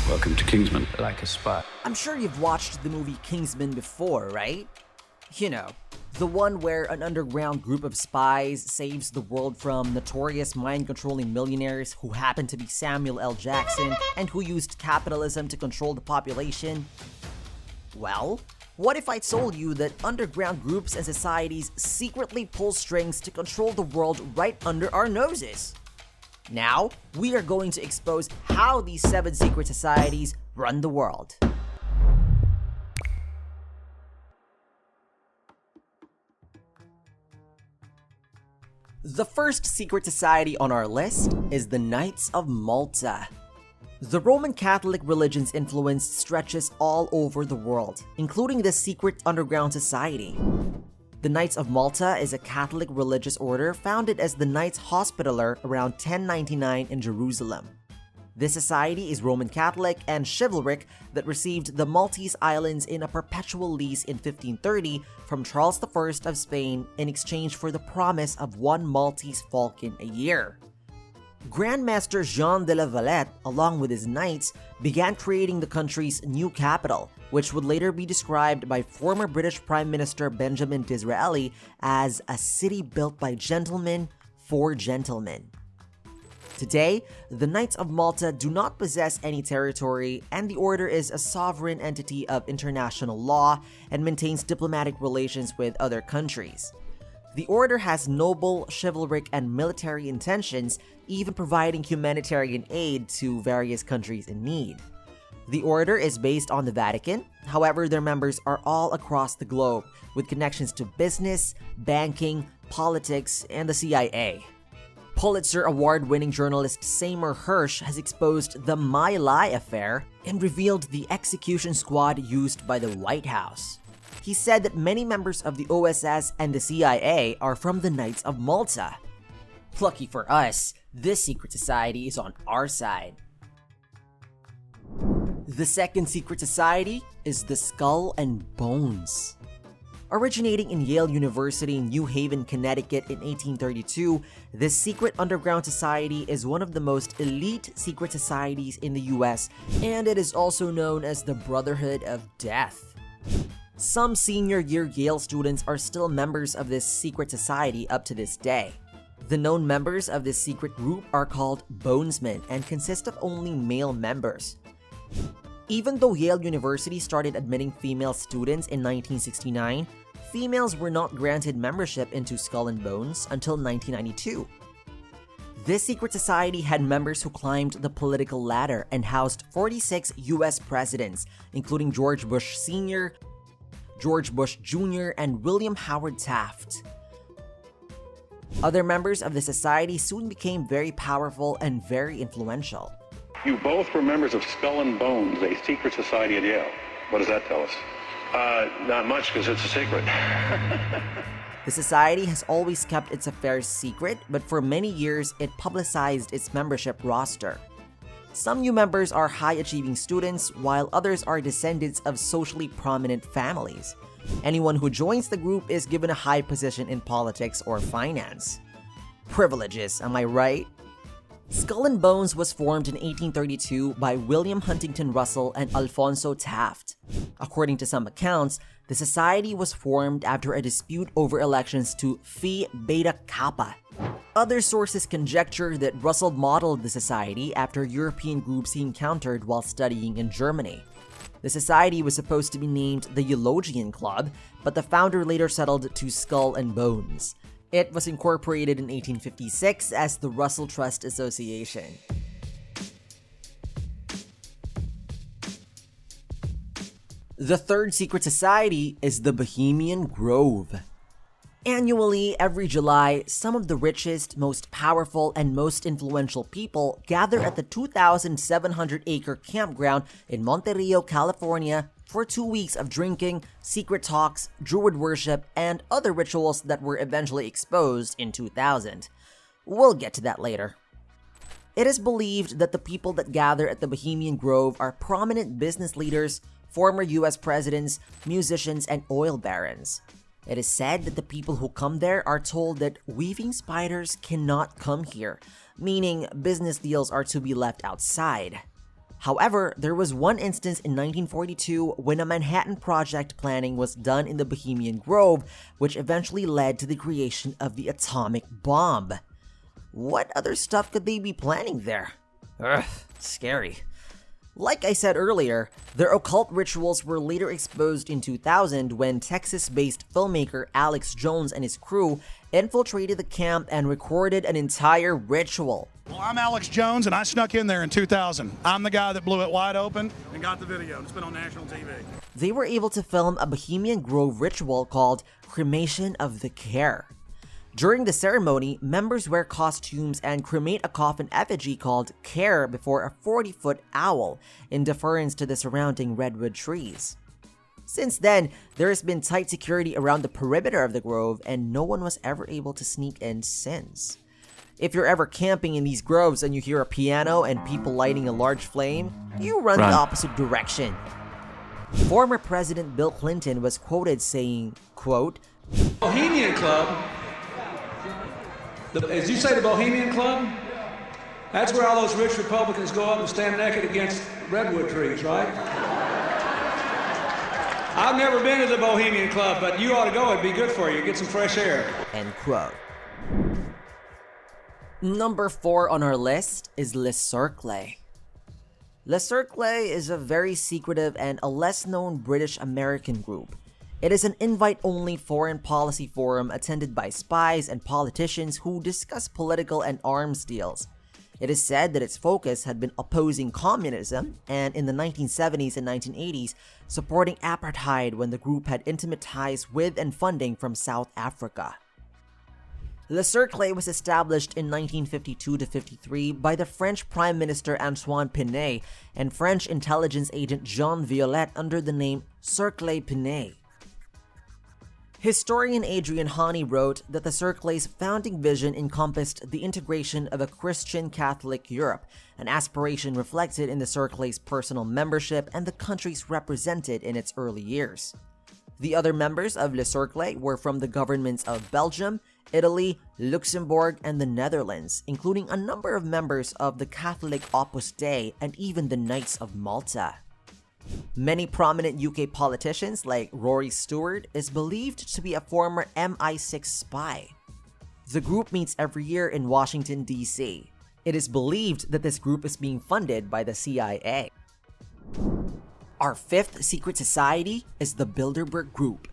Welcome to Kingsman. Like a spy. I'm sure you've watched the movie Kingsman before, right? You know, the one where an underground group of spies saves the world from notorious mind-controlling millionaires who happen to be Samuel L. Jackson and who used capitalism to control the population. Well, what if I told you that underground groups and societies secretly pull strings to control the world right under our noses? Now, we are going to expose how these 7 secret societies run the world. The first secret society on our list is the Knights of Malta. The Roman Catholic religion's influence stretches all over the world, including this secret underground society. The Knights of Malta is a Catholic religious order founded as the Knights Hospitaller around 1099 in Jerusalem. This society is Roman Catholic and chivalric that received the Maltese Islands in a perpetual lease in 1530 from Charles I of Spain in exchange for the promise of 1 Maltese falcon a year. Grand Master Jean de la Valette, along with his knights, began creating the country's new capital, which would later be described by former British Prime Minister Benjamin Disraeli as a city built by gentlemen for gentlemen. Today, the Knights of Malta do not possess any territory, and the order is a sovereign entity of international law and maintains diplomatic relations with other countries. The order has noble, chivalric, and military intentions, even providing humanitarian aid to various countries in need. The order is based on the Vatican, however, their members are all across the globe, with connections to business, banking, politics, and the CIA. Pulitzer Award-winning journalist Seymour Hersh has exposed the My Lai affair and revealed the execution squad used by the White House. He said that many members of the OSS and the CIA are from the Knights of Malta. Lucky for us, this secret society is on our side. The second secret society is the Skull and Bones. Originating in Yale University in New Haven, Connecticut in 1832, this secret underground society is one of the most elite secret societies in the US, and it is also known as the Brotherhood of Death. Some senior year Yale students are still members of this secret society up to this day. The known members of this secret group are called Bonesmen and consist of only male members. Even though Yale University started admitting female students in 1969, females were not granted membership into Skull and Bones until 1992. This secret society had members who climbed the political ladder and housed 46 US presidents, including George Bush Sr., George Bush Jr., and William Howard Taft. Other members of the society soon became very powerful and very influential. You both were members of Skull and Bones, a secret society at Yale. What does that tell us? Not much, because it's a secret. The society has always kept its affairs secret, but for many years it publicized its membership roster. Some new members are high-achieving students, while others are descendants of socially prominent families. Anyone who joins the group is given a high position in politics or finance. Privileges, am I right? Skull and Bones was formed in 1832 by William Huntington Russell and Alfonso Taft. According to some accounts, the society was formed after a dispute over elections to Phi Beta Kappa. Other sources conjecture that Russell modeled the society after European groups he encountered while studying in Germany. The society was supposed to be named the Eulogian Club, but the founder later settled to Skull and Bones. It was incorporated in 1856 as the Russell Trust Association. The third secret society is the Bohemian Grove. Annually, every July, some of the richest, most powerful, and most influential people gather at the 2,700-acre campground in Monterey, California for 2 weeks of drinking, secret talks, druid worship, and other rituals that were eventually exposed in 2000. We'll get to that later. It is believed that the people that gather at the Bohemian Grove are prominent business leaders, former US presidents, musicians, and oil barons. It is said that the people who come there are told that weaving spiders cannot come here, meaning business deals are to be left outside. However, there was one instance in 1942 when a Manhattan Project planning was done in the Bohemian Grove, which eventually led to the creation of the atomic bomb. What other stuff could they be planning there? Ugh, scary. Like I said earlier, their occult rituals were later exposed in 2000 when Texas-based filmmaker Alex Jones and his crew infiltrated the camp and recorded an entire ritual. Well, I'm Alex Jones, and I snuck in there in 2000. I'm the guy that blew it wide open and got the video. It's been on national TV. They were able to film a Bohemian Grove ritual called Cremation of the Care. During the ceremony, members wear costumes and cremate a coffin effigy called Care before a 40-foot owl in deference to the surrounding redwood trees. Since then, there has been tight security around the perimeter of the grove, and no one was ever able to sneak in since. If you're ever camping in these groves and you hear a piano and people lighting a large flame, you run the opposite direction. Former President Bill Clinton was quoted saying, quote, Bohemian Club, as you say, the Bohemian Club, that's where all those rich Republicans go up and stand naked against redwood trees, right? I've never been to the Bohemian Club, but you ought to go. It'd be good for you. Get some fresh air. End quote. Number 4 on our list is Le Cercle. Le Cercle is a very secretive and a less-known British-American group. It is an invite-only foreign policy forum attended by spies and politicians who discuss political and arms deals. It is said that its focus had been opposing communism, and in the 1970s and 1980s, supporting apartheid when the group had intimate ties with and funding from South Africa. Le Cercle was established in 1952-53 by the French Prime Minister Antoine Pinay and French intelligence agent Jean Violet under the name Cercle Pinay. Historian Adrian Haney wrote that the Cercle's founding vision encompassed the integration of a Christian Catholic Europe, an aspiration reflected in the Cercle's personal membership and the countries represented in its early years. The other members of Le Cercle were from the governments of Belgium, Italy, Luxembourg, and the Netherlands, including a number of members of the Catholic Opus Dei and even the Knights of Malta. Many prominent UK politicians like Rory Stewart is believed to be a former MI6 spy. The group meets every year in Washington, D.C. It is believed that this group is being funded by the CIA. Our 5th secret society is the Bilderberg Group.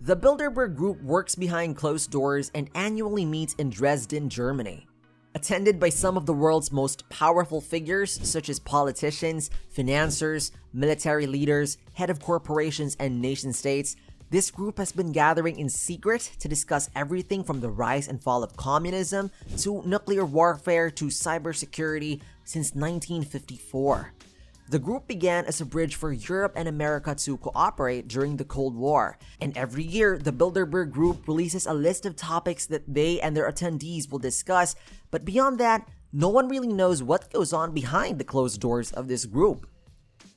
The Bilderberg Group works behind closed doors and annually meets in Dresden, Germany. Attended by some of the world's most powerful figures such as politicians, financiers, military leaders, head of corporations, and nation-states, this group has been gathering in secret to discuss everything from the rise and fall of communism to nuclear warfare to cybersecurity since 1954. The group began as a bridge for Europe and America to cooperate during the Cold War, and every year the Bilderberg Group releases a list of topics that they and their attendees will discuss, but beyond that, no one really knows what goes on behind the closed doors of this group.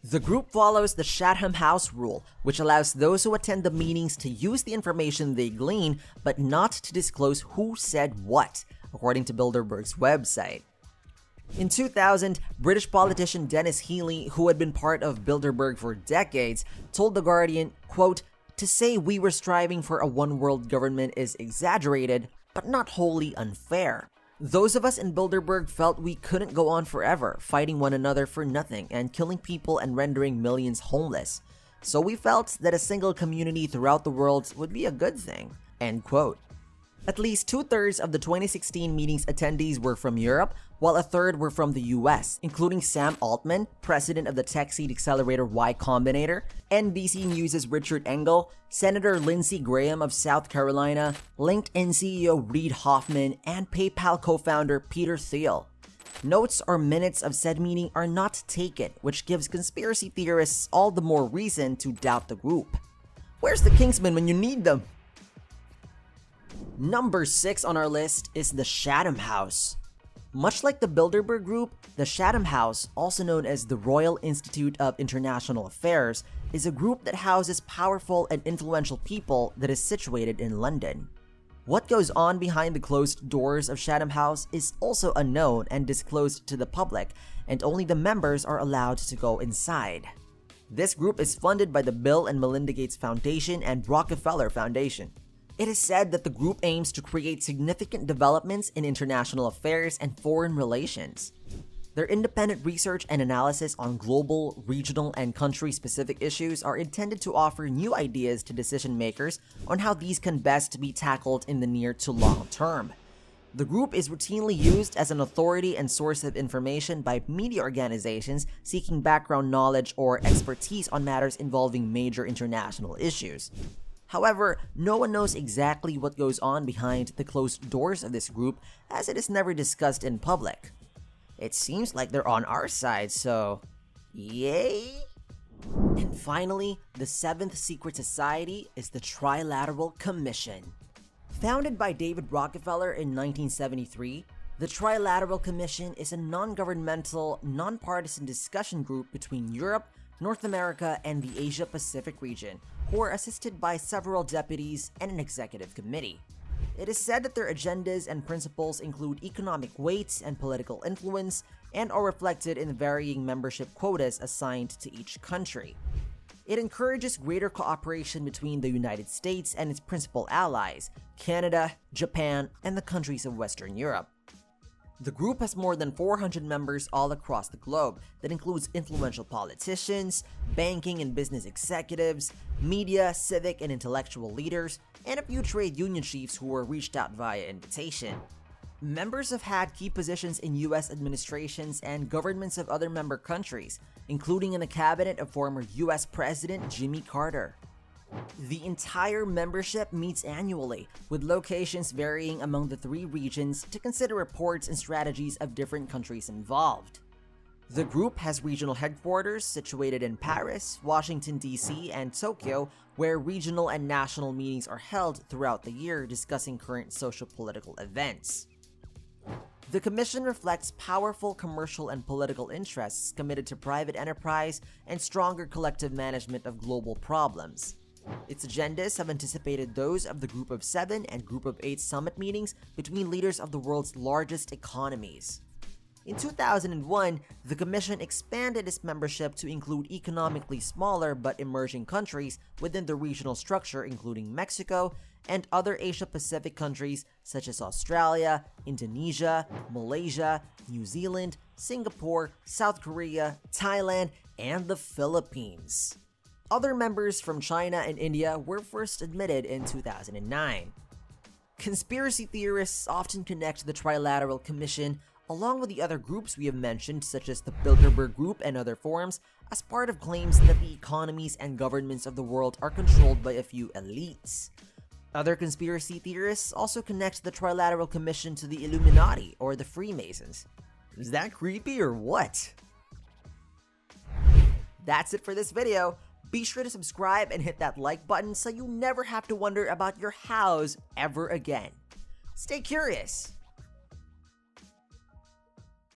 The group follows the Chatham House rule, which allows those who attend the meetings to use the information they glean, but not to disclose who said what, according to Bilderberg's website. In 2000, British politician Dennis Healey, who had been part of Bilderberg for decades, told The Guardian, quote, "To say we were striving for a one-world government is exaggerated, but not wholly unfair. Those of us in Bilderberg felt we couldn't go on forever, fighting one another for nothing and killing people and rendering millions homeless. So we felt that a single community throughout the world would be a good thing." End quote. At least 2/3 of the 2016 meeting's attendees were from Europe, while a third were from the US, including Sam Altman, president of the tech seed accelerator Y Combinator, NBC News' Richard Engel, Senator Lindsey Graham of South Carolina, LinkedIn CEO Reid Hoffman, and PayPal co-founder Peter Thiel. Notes or minutes of said meeting are not taken, which gives conspiracy theorists all the more reason to doubt the group. Where's the Kingsman when you need them? Number 6 on our list is the Chatham House. Much like the Bilderberg Group, the Chatham House, also known as the Royal Institute of International Affairs, is a group that houses powerful and influential people that is situated in London. What goes on behind the closed doors of Chatham House is also unknown and disclosed to the public, and only the members are allowed to go inside. This group is funded by the Bill and Melinda Gates Foundation and Rockefeller Foundation. It is said that the group aims to create significant developments in international affairs and foreign relations. Their independent research and analysis on global, regional, and country-specific issues are intended to offer new ideas to decision makers on how these can best be tackled in the near to long term. The group is routinely used as an authority and source of information by media organizations seeking background knowledge or expertise on matters involving major international issues. However, no one knows exactly what goes on behind the closed doors of this group, as it is never discussed in public. It seems like they're on our side, so yay? And finally, the seventh secret society is the Trilateral Commission. Founded by David Rockefeller in 1973, the Trilateral Commission is a non-governmental, non-partisan discussion group between Europe, North America, and the Asia-Pacific region, who are assisted by several deputies and an executive committee. It is said that their agendas and principles include economic weight and political influence, and are reflected in varying membership quotas assigned to each country. It encourages greater cooperation between the United States and its principal allies, Canada, Japan, and the countries of Western Europe. The group has more than 400 members all across the globe that includes influential politicians, banking and business executives, media, civic and intellectual leaders, and a few trade union chiefs who were reached out via invitation. Members have had key positions in US administrations and governments of other member countries, including in the cabinet of former US President Jimmy Carter. The entire membership meets annually, with locations varying among the three regions to consider reports and strategies of different countries involved. The group has regional headquarters situated in Paris, Washington, D.C., and Tokyo, where regional and national meetings are held throughout the year discussing current socio-political events. The Commission reflects powerful commercial and political interests committed to private enterprise and stronger collective management of global problems. Its agendas have anticipated those of the Group of 7 and Group of 8 summit meetings between leaders of the world's largest economies. In 2001, the Commission expanded its membership to include economically smaller but emerging countries within the regional structure, including Mexico and other Asia-Pacific countries such as Australia, Indonesia, Malaysia, New Zealand, Singapore, South Korea, Thailand, and the Philippines. Other members from China and India were first admitted in 2009. Conspiracy theorists often connect the Trilateral Commission, along with the other groups we have mentioned, such as the Bilderberg Group and other forums, as part of claims that the economies and governments of the world are controlled by a few elites. Other conspiracy theorists also connect the Trilateral Commission to the Illuminati or the Freemasons. Is that creepy or what? That's it for this video. Be sure to subscribe and hit that like button so you never have to wonder about your hows ever again. Stay curious!